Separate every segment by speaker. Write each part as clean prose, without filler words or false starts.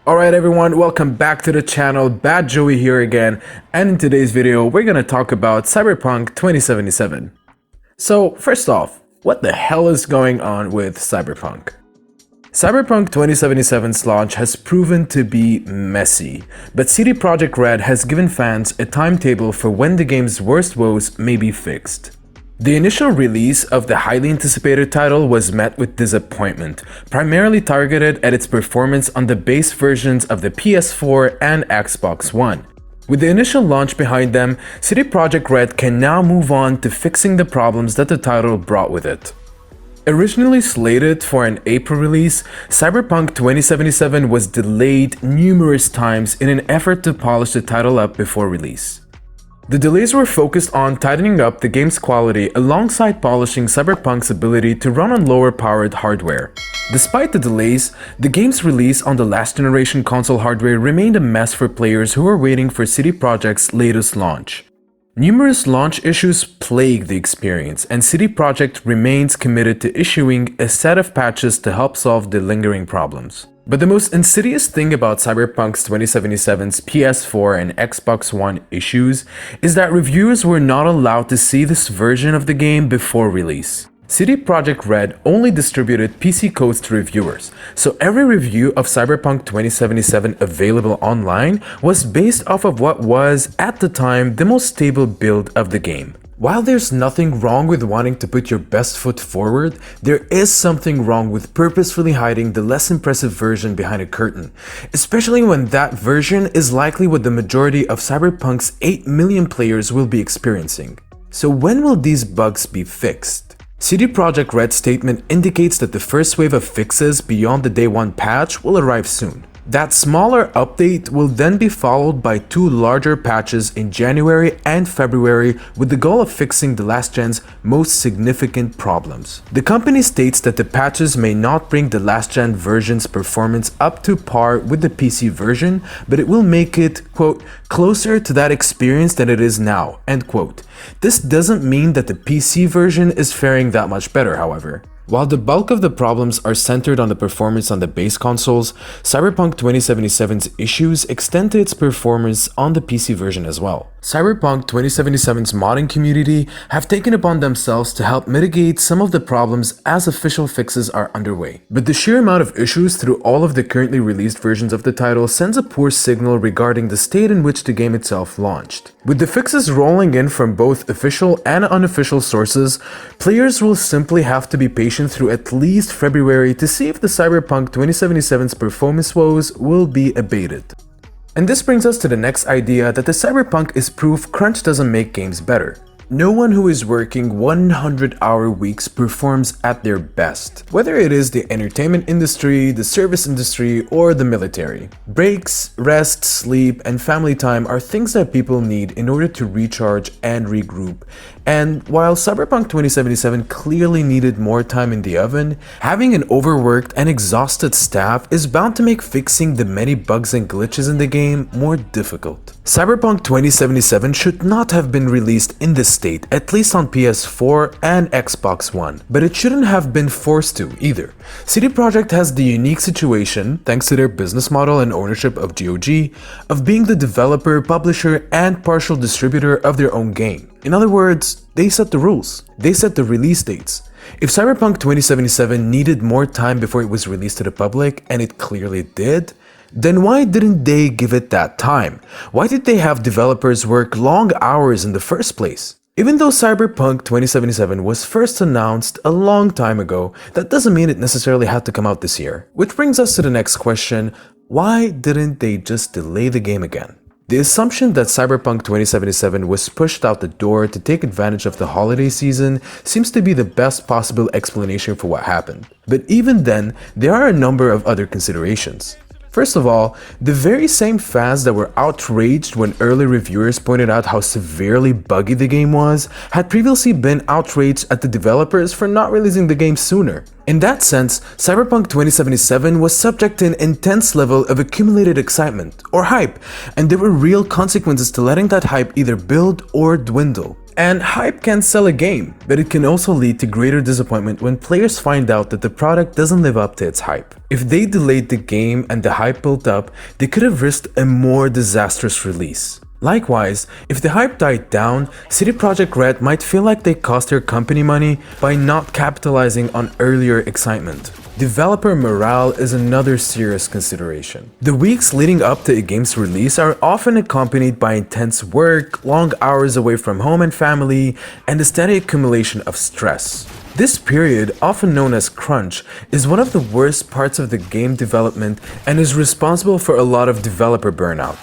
Speaker 1: Alright everyone, welcome back to the channel. Bad Joey here again, and in today's video we're gonna talk about Cyberpunk 2077. So first off, what the hell is going on with Cyberpunk? Cyberpunk 2077's launch has proven to be messy, but CD Projekt Red has given fans a timetable for when the game's worst woes may be fixed. The initial release of the highly anticipated title was met with disappointment, primarily targeted at its performance on the base versions of the PS4 and Xbox One. With the initial launch behind them, CD Projekt Red can now move on to fixing the problems that the title brought with it. Originally slated for an April release, Cyberpunk 2077 was delayed numerous times in an effort to polish the title up before release. The delays were focused on tightening up the game's quality alongside polishing Cyberpunk's ability to run on lower-powered hardware. Despite the delays, the game's release on the last-generation console hardware remained a mess for players who were waiting for CD Projekt's latest launch. Numerous launch issues plague the experience, and CD Projekt remains committed to issuing a set of patches to help solve the lingering problems. But the most insidious thing about Cyberpunk's 2077's PS4 and Xbox One issues is that reviewers were not allowed to see this version of the game before release. CD Projekt Red only distributed PC codes to reviewers, so every review of Cyberpunk 2077 available online was based off of what was, at the time, the most stable build of the game. While there's nothing wrong with wanting to put your best foot forward, there is something wrong with purposefully hiding the less impressive version behind a curtain, especially when that version is likely what the majority of Cyberpunk's 8 million players will be experiencing. So when will these bugs be fixed? CD Projekt Red's statement indicates that the first wave of fixes beyond the Day 1 patch will arrive soon. That smaller update will then be followed by 2 larger patches in January and February with the goal of fixing the last gen's most significant problems. The company states that the patches may not bring the last gen version's performance up to par with the PC version, but it will make it, quote, closer to that experience than it is now, end quote. This doesn't mean that the PC version is faring that much better, however. While the bulk of the problems are centered on the performance on the base consoles, Cyberpunk 2077's issues extend to its performance on the PC version as well. Cyberpunk 2077's modding community have taken upon themselves to help mitigate some of the problems as official fixes are underway. But the sheer amount of issues through all of the currently released versions of the title sends a poor signal regarding the state in which the game itself launched. With the fixes rolling in from both official and unofficial sources, players will simply have to be patient through at least February to see if the Cyberpunk 2077's performance woes will be abated. And this brings us to the next idea that the Cyberpunk is proof crunch doesn't make games better. No one who is working 100-hour weeks performs at their best, whether it is the entertainment industry, the service industry, or the military. Breaks, rest, sleep, and family time are things that people need in order to recharge and regroup. And while Cyberpunk 2077 clearly needed more time in the oven, having an overworked and exhausted staff is bound to make fixing the many bugs and glitches in the game more difficult. Cyberpunk 2077 should not have been released in this state, at least on PS4 and Xbox One, but it shouldn't have been forced to either. CD Projekt has the unique situation, thanks to their business model and ownership of GOG, of being the developer, publisher, and partial distributor of their own game. In other words, they set the rules. They set the release dates. If Cyberpunk 2077 needed more time before it was released to the public, and it clearly did, then why didn't they give it that time? Why did they have developers work long hours in the first place? Even though Cyberpunk 2077 was first announced a long time ago, that doesn't mean it necessarily had to come out this year. Which brings us to the next question: why didn't they just delay the game again? The assumption that Cyberpunk 2077 was pushed out the door to take advantage of the holiday season seems to be the best possible explanation for what happened. But even then, there are a number of other considerations. First of all, the very same fans that were outraged when early reviewers pointed out how severely buggy the game was had previously been outraged at the developers for not releasing the game sooner. In that sense, Cyberpunk 2077 was subject to an intense level of accumulated excitement, or hype, and there were real consequences to letting that hype either build or dwindle. And hype can sell a game, but it can also lead to greater disappointment when players find out that the product doesn't live up to its hype. If they delayed the game and the hype built up, they could have risked a more disastrous release. Likewise, if the hype died down, CD Projekt Red might feel like they cost their company money by not capitalizing on earlier excitement. Developer morale is another serious consideration. The weeks leading up to a game's release are often accompanied by intense work, long hours away from home and family, and a steady accumulation of stress. This period, often known as crunch, is one of the worst parts of the game development and is responsible for a lot of developer burnout.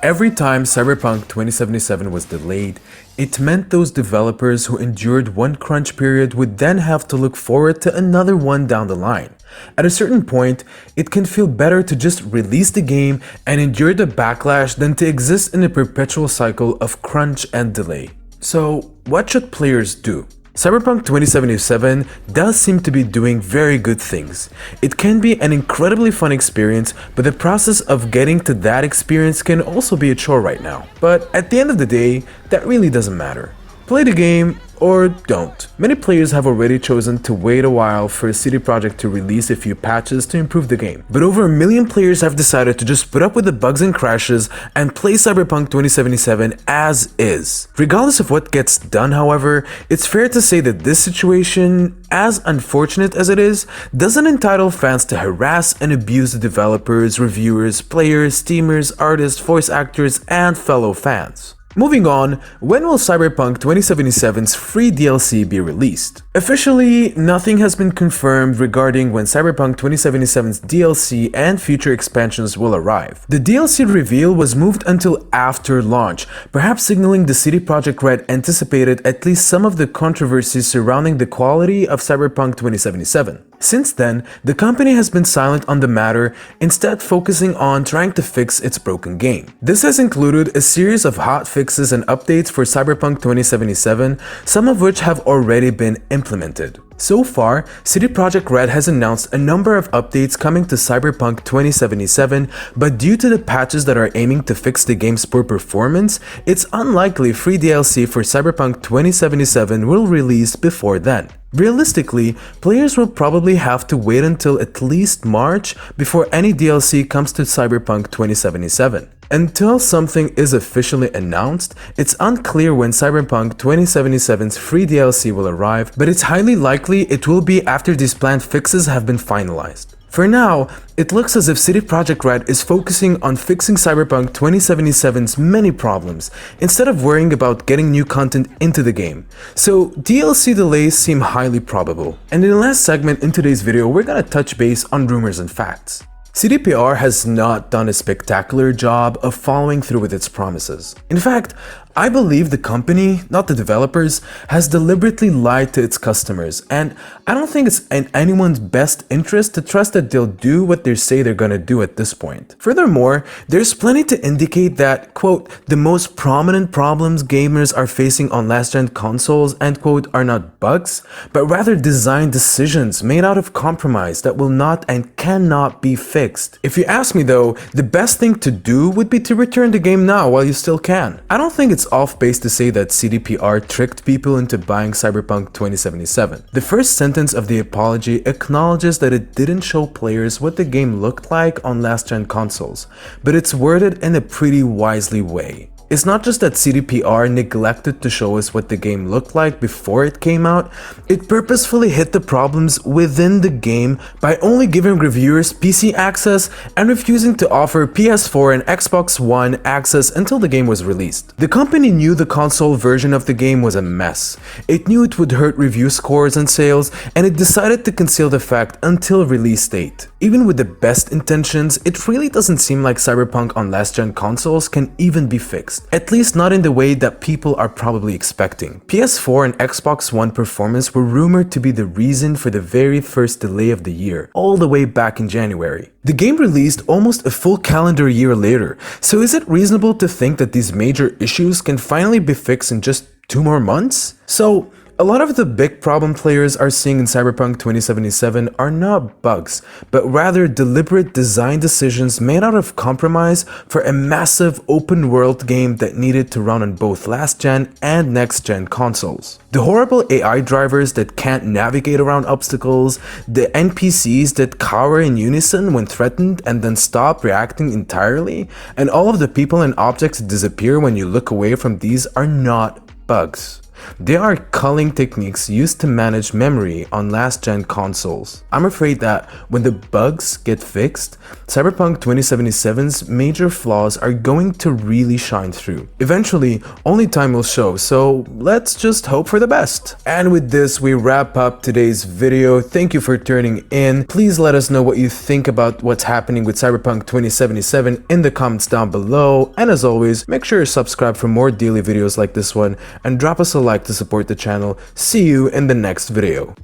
Speaker 1: Every time Cyberpunk 2077 was delayed, it meant those developers who endured one crunch period would then have to look forward to another one down the line. At a certain point, it can feel better to just release the game and endure the backlash than to exist in a perpetual cycle of crunch and delay. So, what should players do? Cyberpunk 2077 does seem to be doing very good things. It can be an incredibly fun experience, but the process of getting to that experience can also be a chore right now. But at the end of the day, that really doesn't matter. Play the game or don't. Many players have already chosen to wait a while for CD Projekt to release a few patches to improve the game. But over 1 million players have decided to just put up with the bugs and crashes and play Cyberpunk 2077 as is. Regardless of what gets done, however, it's fair to say that this situation, as unfortunate as it is, doesn't entitle fans to harass and abuse the developers, reviewers, players, steamers, artists, voice actors, and fellow fans. Moving on, when will Cyberpunk 2077's free DLC be released? Officially, nothing has been confirmed regarding when Cyberpunk 2077's DLC and future expansions will arrive. The DLC reveal was moved until after launch, perhaps signaling the CD Projekt Red anticipated at least some of the controversies surrounding the quality of Cyberpunk 2077. Since then, the company has been silent on the matter, instead focusing on trying to fix its broken game. This has included a series of hot fixes and updates for Cyberpunk 2077, some of which have already been implemented. So far, CD Projekt Red has announced a number of updates coming to Cyberpunk 2077, but due to the patches that are aiming to fix the game's poor performance, it's unlikely free DLC for Cyberpunk 2077 will release before then. Realistically, players will probably have to wait until at least March before any DLC comes to Cyberpunk 2077. Until something is officially announced, it's unclear when Cyberpunk 2077's free DLC will arrive, but it's highly likely it will be after these planned fixes have been finalized. For now, it looks as if CD Projekt Red is focusing on fixing Cyberpunk 2077's many problems, instead of worrying about getting new content into the game. So DLC delays seem highly probable. And in the last segment in today's video, we're gonna touch base on rumors and facts. CDPR has not done a spectacular job of following through with its promises. In fact, I believe the company, not the developers, has deliberately lied to its customers, and I don't think it's in anyone's best interest to trust that they'll do what they say they're gonna do at this point. Furthermore, there's plenty to indicate that, quote, the most prominent problems gamers are facing on last-gen consoles, end quote, are not bugs, but rather design decisions made out of compromise that will not and cannot be fixed. If you ask me though, the best thing to do would be to return the game now while you still can. I don't think it's off base to say that CDPR tricked people into buying Cyberpunk 2077. The first sentence of the apology acknowledges that it didn't show players what the game looked like on last-gen consoles, but it's worded in a pretty wisely way. It's not just that CDPR neglected to show us what the game looked like before it came out, it purposefully hid the problems within the game by only giving reviewers PC access and refusing to offer PS4 and Xbox One access until the game was released. The company knew the console version of the game was a mess. It knew it would hurt review scores and sales, and it decided to conceal the fact until release date. Even with the best intentions, it really doesn't seem like Cyberpunk on last-gen consoles can even be fixed. At least not in the way that people are probably expecting. PS4 and Xbox One performance were rumored to be the reason for the very first delay of the year, all the way back in January. The game released almost a full calendar year later, so is it reasonable to think that these major issues can finally be fixed in just 2 more months? So, A lot of the big problem players are seeing in Cyberpunk 2077 are not bugs, but rather deliberate design decisions made out of compromise for a massive open world game that needed to run on both last gen and next gen consoles. The horrible AI drivers that can't navigate around obstacles, the NPCs that cower in unison when threatened and then stop reacting entirely, and all of the people and objects that disappear when you look away from these are not bugs. They are culling techniques used to manage memory on last-gen consoles. I'm afraid that when the bugs get fixed, Cyberpunk 2077's major flaws are going to really shine through. Eventually, only time will show, so let's just hope for the best. And with this, we wrap up today's video. Thank you for tuning in. Please let us know what you think about what's happening with Cyberpunk 2077 in the comments down below. And as always, make sure you subscribe for more daily videos like this one and drop us a like to support the channel. See you in the next video.